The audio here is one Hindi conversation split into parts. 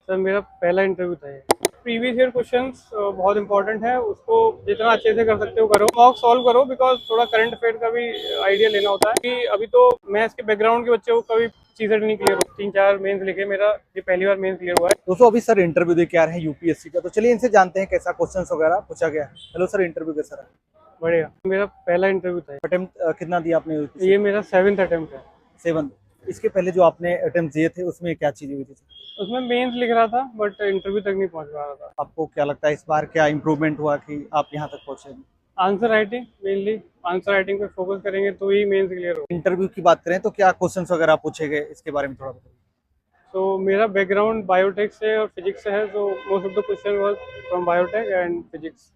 सर मेरा पहला इंटरव्यू था ये। प्रीवियस ईयर क्वेश्चंस बहुत इंपॉर्टेंट है, उसको जितना अच्छे से कर सकते हो करो, मॉक सॉल्व करो, बिकॉज थोड़ा करंट अफेयर का भी आइडिया लेना होता है कि अभी तो मैथ्स के बैकग्राउंड के बच्चे को कभी चीजें नहीं क्लियर हो। 3-4 मेंस लिखे, मेरा ये पहली बार मेंस क्लियर हुआ है। दोस्तों अभी सर इंटरव्यू दे के आ रहे हैं यूपीएससी का, तो चलिए इनसे जानते हैं कैसा क्वेश्चंस वगैरह पूछा गया है। हेलो सर, इंटरव्यू कैसा रहा? बढ़िया, मेरा पहला इंटरव्यू था अटेम्प्ट कितना दिया आपने? ये मेरा 7th अटेम्प्ट है। 7। इसके पहले जो आपने अटेम्प्ट दिए थे उसमें क्या चीजें हुई थी? उसमें मेंस लिख रहा था बट इंटरव्यू तक नहीं पहुंच पा रहा था। आपको क्या लगता है इस बार क्या इम्प्रूवमेंट हुआ कि आप यहाँ तक पहुंचे? Answer writing, mainly answer writing पे फोकस करेंगे तो ही मेंस क्लियर हो। इंटरव्यू की बात करें तो क्या क्वेश्चंस वगैरह पूछे गए, इसके बारे में थोड़ा बताइए। तो मेरा बैकग्राउंड बायोटेक से और फिजिक्स से है, तो most of the question was from biotech and physics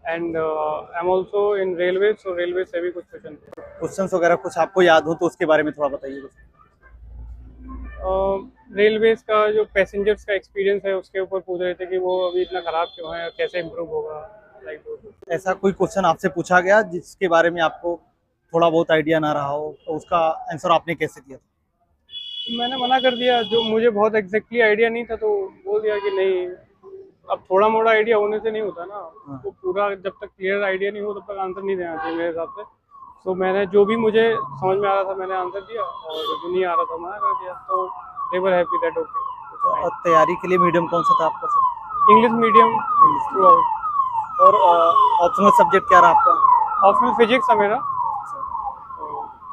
and I am also in railway, so railway से भी कुछ क्वेश्चन थे। क्वेश्चंस वगैरह कुछ आपको याद हो तो उसके बारे में थोड़ा बताइए। रेलवेज का जो पैसेंजर्स का एक्सपीरियंस है उसके ऊपर पूछ रहे थे कि वो अभी इतना खराब क्यों है, कैसे इम्प्रूव होगा, लाइक ऐसा कोई क्वेश्चन आपसे पूछा गया जिसके बारे में आपको थोड़ा बहुत आइडिया ना रहा हो, तो उसका आंसर आपने कैसे दिया था? मैंने मना कर दिया, जो मुझे बहुत एग्जैक्टली आइडिया नहीं था तो बोल दिया कि नहीं, अब थोड़ा मोड़ा आइडिया होने से नहीं होता ना, तो पूरा जब तक क्लियर आइडिया नहीं हो तब तक आंसर नहीं देना चाहिए मेरे हिसाब से। तो मैंने जो भी मुझे समझ में आ रहा था मैंने आंसर दिया, और जो नहीं आ रहा था मना कर दिया, तो दे वर हैप्पी दैट ओके। तो तैयारी के लिए मीडियम कौन सा था आपका sir? English medium through out. और ऑप्शनल सब्जेक्ट क्या रहा आपका? ऑप्शनल फिजिक्स था मेरा।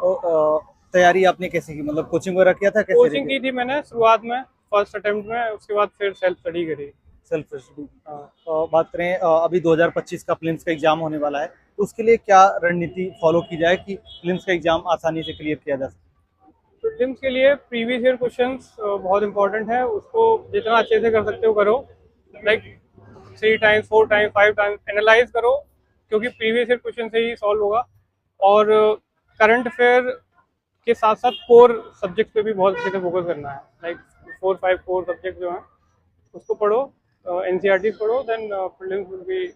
और तैयारी आपने कैसे की, मतलब कोचिंग वगैरह किया था? कैसे कोचिंग की थी मैंने शुरुआत में, फर्स्ट अटेम्प्ट में, उसके बाद फिर सेल्फ स्टडी करी। Self study. बात करें अभी 2025 का प्रीलिम्स का एग्जाम होने वाला है, तो उसके लिए क्या रणनीति फॉलो की जाए कि प्रीलिम्स का एग्जाम आसानी से क्लियर किया जा सके? प्रीलिम्स के लिए प्रीवियस ईयर क्वेश्चंस बहुत इंपॉर्टेंट है, उसको जितना अच्छे से कर सकते हो करो, like 3 times 4 times 5 times analyse करो, क्योंकि प्रीवियस ईयर क्वेश्चन से ही सॉल्व होगा। और करंट अफेयर के साथ साथ कोर सब्जेक्ट पे भी बहुत अच्छे से फोकस करना है, लाइक 4-5 कोर सब्जेक्ट जो हैं उसको पढ़ो, एनसीईआरटी पढ़ो, देन प्रीलिम्स विल बी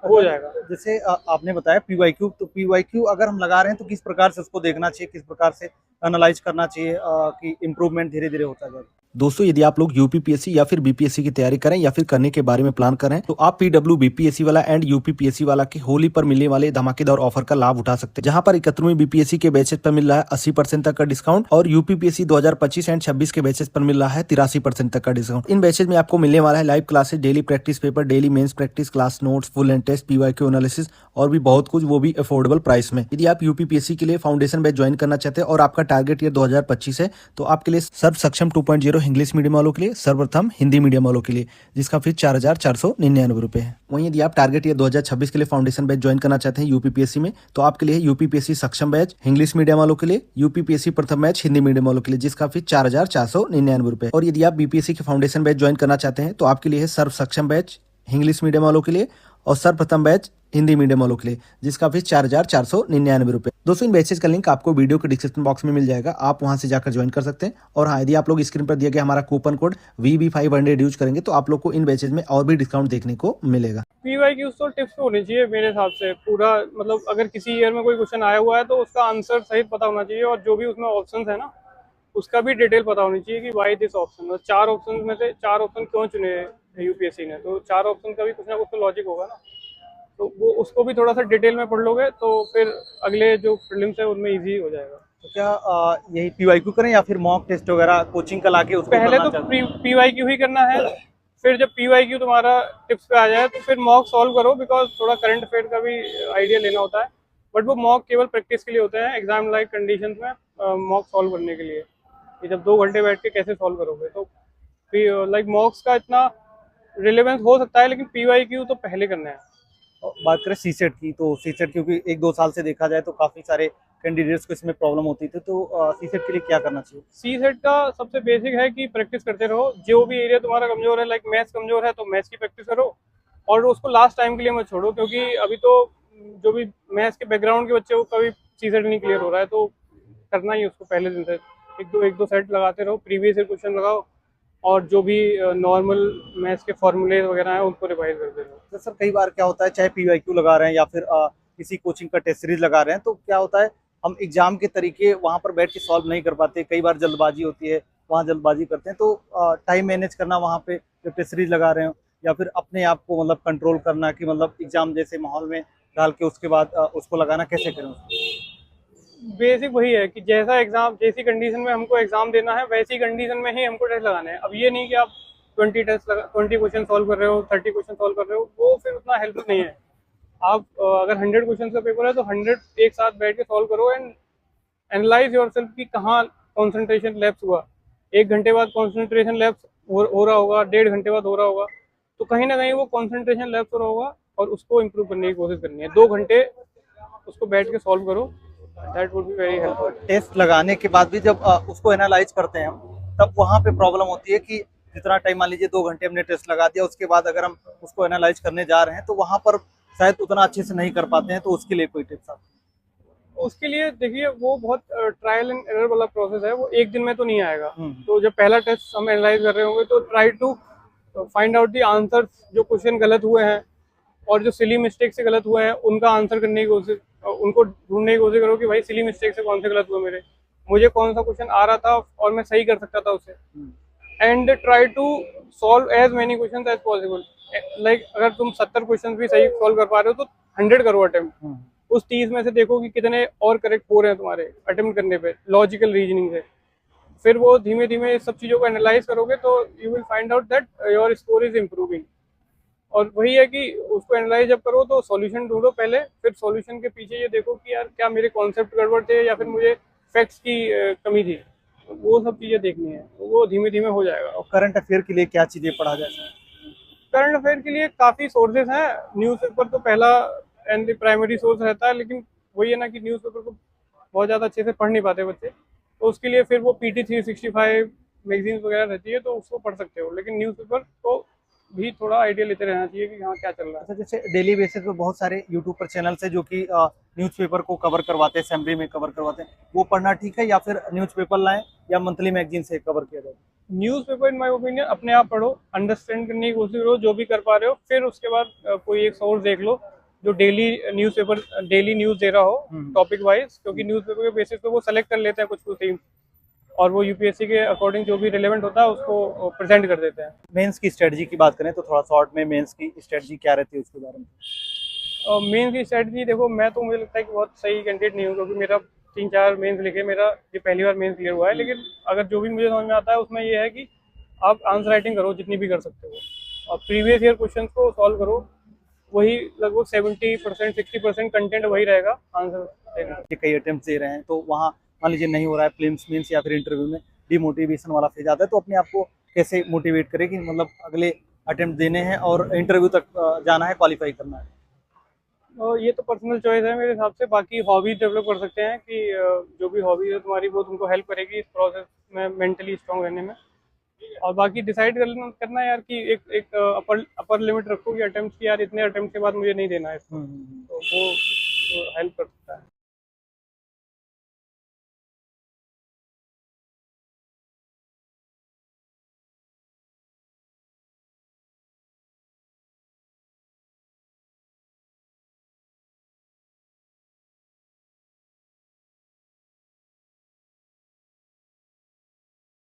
हो जाएगा। जैसे आपने बताया पीवाईक्यू, तो पीवाईक्यू अगर हम लगा रहे हैं तो किस प्रकार से उसको देखना चाहिए, किस प्रकार से एनालाइज करना चाहिए कि इम्प्रूवमेंट धीरे धीरे होता जाए? दोस्तों यदि आप लोग यूपीपीएससी या फिर बीपीएससी की तैयारी करें या फिर करने के बारे में प्लान करें, तो आप पीडब्ल्यू बीपीएससी वाला एंड यूपीपीएससी वाला के होली पर मिलने वाले धमाकेदार ऑफर का लाभ उठा सकते हैं, जहां पर 71वीं बीपीएससी के बैचेस पर मिल रहा है 80% तक का डिस्काउंट, और यूपीपीएससी 2025 एंड 26 के बैचेस पर मिल रहा है 83% तक का डिस्काउंट। इन बैचेस में आपको मिलने वाला है live classes, daily practice paper, daily mains practice, class notes, full and test, PYQ analysis और भी बहुत कुछ, वो भी अफोर्डेबल प्राइस में। यदि आप यूपीपीएससी के लिए फाउंडेशन बैच ज्वाइन करना चाहते हैं और आपका टारगेट ईयर 2025 है, तो आपके लिए सर्व सक्षम 2.0 इंग्लिश मीडियम वालों के लिए, सर्वप्रथम हिंदी मीडियम वालों के लिए, जिसका फीस 4,499 रुपए है। वहीं यदि आप टारगेट ईयर 2026 के लिए फाउंडेशन बैच ज्वाइन करना चाहते हैं यूपीपीएससी में, तो आपके लिए यूपीपीएससी सक्षम बैच इंग्लिश मीडियम वालों के लिए, यूपीपीएससी प्रथम बैच हिंदी मीडियम वालों के लिए, जिसका फीस 4,499 रुपए। और यदि आप बीपीएससी के फाउंडेशन बैच ज्वाइन करना चाहते हैं, तो आपके लिए है सर्व सक्षम बैच इंग्लिश मीडियम वालों के लिए और सर्वप्रथम बैच हिंदी मीडियम वालों के लिए, जिसका फीस 4,499 रुपए। दोस्तों इन बैचेस का लिंक आपको वीडियो के डिस्क्रिप्शन बॉक्स में मिल जाएगा, आप वहां से जाकर ज्वाइन कर सकते हैं। और हाँ, यदि आप लोग स्क्रीन पर दिया गया हमारा कूपन कोड VB500 यूज करेंगे, तो आप लोग को इन बैचेस में और भी डिस्काउंट देखने को मिलेगा। पीवाईक्यू तो टिप्स होनी चाहिए मेरे हिसाब से पूरा, मतलब अगर किसी ईयर में कोई क्वेश्चन आया हुआ है तो उसका आंसर सहित पता होना चाहिए, और जो भी उसमें ऑप्शंस है ना उसका भी डिटेल पता होनी चाहिए कि वाई दिस ऑप्शन, 4 ऑप्शन में से 4 ऑप्शन क्यों चुने यूपीएससी ने, तो 4 ऑप्शन का भी कुछ ना कुछ तो लॉजिक होगा ना, तो वो उसको भी थोड़ा सा डिटेल में पढ़ लोगे तो फिर अगले जो प्रीलिम्स है उनमें इजी हो जाएगा। तो क्या यही पीवाईक्यू करें या फिर मॉक टेस्ट वगैरह कोचिंग का लाके उसको पहले करना तो चाहते हैं? पीवाईक्यू ही करना है, फिर जब पीवाईक्यू तुम्हारा टिप्स पे आ जाए तो फिर मॉक सॉल्व करो, बिकॉज थोड़ा करंट अफेयर का भी आइडिया लेना होता है, बट वो मॉक केवल प्रैक्टिस के लिए होते हैं, एग्जाम लाइक कंडीशंस में मॉक सॉल्व करने के लिए, कि जब 2 घंटे बैठ के कैसे सॉल्व करोगे, तो फिर लाइक मॉक्स का इतना रिलेवेंस हो सकता है, लेकिन पीवाईक्यू तो पहले करना है। बात करें सीसेट की, तो सीसेट क्योंकि 1-2 साल से देखा जाए तो काफी सारे कैंडिडेट्स को इसमें प्रॉब्लम होती थी, तो सीसेट के लिए क्या करना चाहिए? सी सेट का सबसे बेसिक है कि प्रैक्टिस करते रहो, जो भी एरिया तुम्हारा कमजोर है, लाइक मैथ्स कमजोर है तो मैथ्स की प्रैक्टिस करो, और उसको लास्ट टाइम के लिए मत छोड़ो, क्योंकि अभी तो जो भी मैथ्स के बैकग्राउंड के बच्चे को कभी सी सेट नहीं क्लियर हो रहा है, तो करना ही उसको पहले दिन से एक दो सेट लगाते रहो, प्रीवियस ईयर क्वेश्चन लगाओ, और जो भी नॉर्मल मैथ्स के फॉर्मूले वगैरह हैं उनको रिवाइज करते रहो। तो सर कई बार क्या होता है, चाहे पीवाईक्यू लगा रहे हैं या फिर किसी कोचिंग का टेस्ट सीरीज लगा रहे हैं, तो क्या होता है हम एग्जाम के तरीके वहां पर बैठ के सॉल्व नहीं कर पाते, कई बार जल्दबाजी होती है, वहाँ जल्दबाजी करते हैं। तो टाइम मैनेज करना वहाँ पे जब टेस्ट सीरीज लगा रहे हो, या फिर अपने आप को मतलब कंट्रोल करना कि मतलब एग्जाम जैसे माहौल में डाल के उसके बाद उसको लगाना, कैसे करें उसको? बेसिक वही है कि जैसा एग्जाम, जैसी कंडीशन में हमको एग्जाम देना है वैसी कंडीशन में ही हमको टेस्ट लगाने हैं। अब ये नहीं कि आप 20 क्वेश्चन सॉल्व कर रहे हो, 30 क्वेश्चन सॉल्व कर रहे हो, वो फिर उतना हेल्प नहीं है। आप अगर 100 क्वेश्चन का पेपर है तो 100 एक साथ बैठ के सॉल्व करो एंड एनालाइज योरसेल्फ कि कहाँ कंसंट्रेशन लैप्स हुआ। 1 घंटे बाद कंसंट्रेशन लैप्स हो रहा होगा, 1.5 घंटे बाद हो रहा होगा, तो कहीं ना कहीं वो कंसंट्रेशन लैप्स हो रहा होगा और उसको इम्प्रूव करने की कोशिश करनी है। 2 घंटे उसको बैठ के सॉल्व करो, that would be very helpful. Test लगाने के बाद भी जब उसको एनालाइज करते हैं हम, तब वहाँ पे प्रॉब्लम होती है कि जितना टाइम, मान लीजिए 2 घंटे हमने टेस्ट लगा दिया, उसके बाद अगर हम उसको एनालाइज करने जा रहे हैं तो वहाँ पर शायद उतना अच्छे से नहीं कर पाते हैं। तो उसके लिए कोई टिप्स आप? उसके लिए देखिए, वो बहुत ट्रायल एंड एरर वाला प्रोसेस है, वो एक दिन में तो नहीं आएगा। हम्म। तो जब पहला टेस्ट हम एनालाइज कर रहे होंगे तो try to find out the answers, जो क्वेश्चन गलत हुए हैं और जो सिली मिस्टेक से गलत हुए हैं उनका आंसर करने की कोशिश, उनको ढूंढने की कोशिश करो कि भाई सिली मिस्टेक से कौन से गलत हुए मेरे, मुझे कौन सा क्वेश्चन आ रहा था और मैं सही कर सकता था उसे। And try to solve as many question as possible. Like अगर तुम 70 क्वेश्चन भी सही सॉल्व कर पा रहे हो तो 100 करो अटेम्प्ट। उस 30 में से देखो कि कितने और करेक्ट हो रहे हैं तुम्हारे अटेम्प्ट करने पे लॉजिकल रीजनिंग से। फिर वो धीमे धीमे इस सब चीज़ों को एनालाइज करोगे तो you will find out that your score is improving. और वही है कि उसको एनालाइज जब करो तो सॉल्यूशन ढूंढो पहले, फिर सॉल्यूशन के पीछे ये देखो कि यार क्या मेरे कॉन्सेप्ट गड़बड़ थे या फिर मुझे फैक्ट्स की कमी थी। वो सब चीज़ें देखनी है, तो वो धीमे धीमे हो जाएगा। और करंट अफेयर के लिए क्या चीजें पढ़ा जाए? करंट अफेयर के लिए काफ़ी सोर्सेज हैं। न्यूज़पेपर तो पहला एंड प्राइमरी सोर्स रहता है, लेकिन वही है ना कि न्यूज़पेपर को बहुत ज़्यादा अच्छे से पढ़ नहीं पाते बच्चे, तो उसके लिए फिर वो PT 365 मैगजीन्स वगैरह रहती है, तो उसको पढ़ सकते हो। लेकिन न्यूज़पेपर को भी थोड़ा आइडिया लेते रहना चाहिए कि हाँ क्या चल रहा है। अच्छा, जैसे डेली बेसिस पे बहुत सारे यूट्यूब पर चैनल्स है जो कि न्यूज़पेपर को कवर करवाते हैं, समरी में कवर करवाते हैं, वो पढ़ना ठीक है या फिर न्यूज़पेपर लाएं या मंथली मैगजीन से कवर किया जाए? न्यूज़पेपर इन माय ओपिनियन अपने आप पढ़ो, अंडरस्टैंड करने की कोशिश करो जो भी कर पा रहे हो, फिर उसके बाद कोई एक सोर्स देख लो जो डेली न्यूज़ दे रहा हो टॉपिक वाइज, क्योंकि न्यूज़पेपर के बेसिस पे वो सेलेक्ट कर लेते हैं कुछ कुछ थीम्स और वो UPSC के अकॉर्डिंग जो भी रिलेवेंट होता है उसको प्रेजेंट कर देते हैं। मेंस की स्ट्रेटजी की बात करें तो थोड़ा शॉर्ट में मेंस की स्ट्रेटजी क्या रहती है उसके बारे में? मेन की स्ट्रेटजी देखो, मैं तो मुझे लगता है कि बहुत सही कैंडिडेट नहीं हूँ, क्योंकि मेरा 3-4 मेंस लिखे, मेरा ये पहली बार मेंस क्लियर हुआ है। लेकिन अगर जो भी मुझे समझ में आता है उसमें ये है कि आप आंसर राइटिंग करो जितनी भी कर सकते हो और प्रीवियस ईयर क्वेश्चन को सॉल्व करो। वही लगभग 70% 60% कंटेंट वही रहेगा आंसर देने का। कई अटेम्प्ट दे रहे हैं तो वहाँ मान लीजिए नहीं हो रहा है, प्रीलिम्स मेंस या फिर इंटरव्यू में डिमोटिवेशन वाला फेज आता है, तो अपने आप को कैसे मोटिवेट करें कि मतलब अगले अटेम्प्ट देने हैं और इंटरव्यू तक जाना है, क्वालिफाई करना है? और ये तो पर्सनल चॉइस है मेरे हिसाब से। बाकी हॉबीज डेवलप कर सकते हैं कि जो भी हॉबीज है तुम्हारी वो तुमको हेल्प करेगी इस प्रोसेस में मेंटली स्ट्रांग रहने में। और बाकी डिसाइड करना यार कि एक अपर लिमिट रखो कि अटेम्प्ट की, यार इतने अटेम्प्ट के बाद मुझे नहीं देना है इसको, तो वो हेल्प कर सकता है।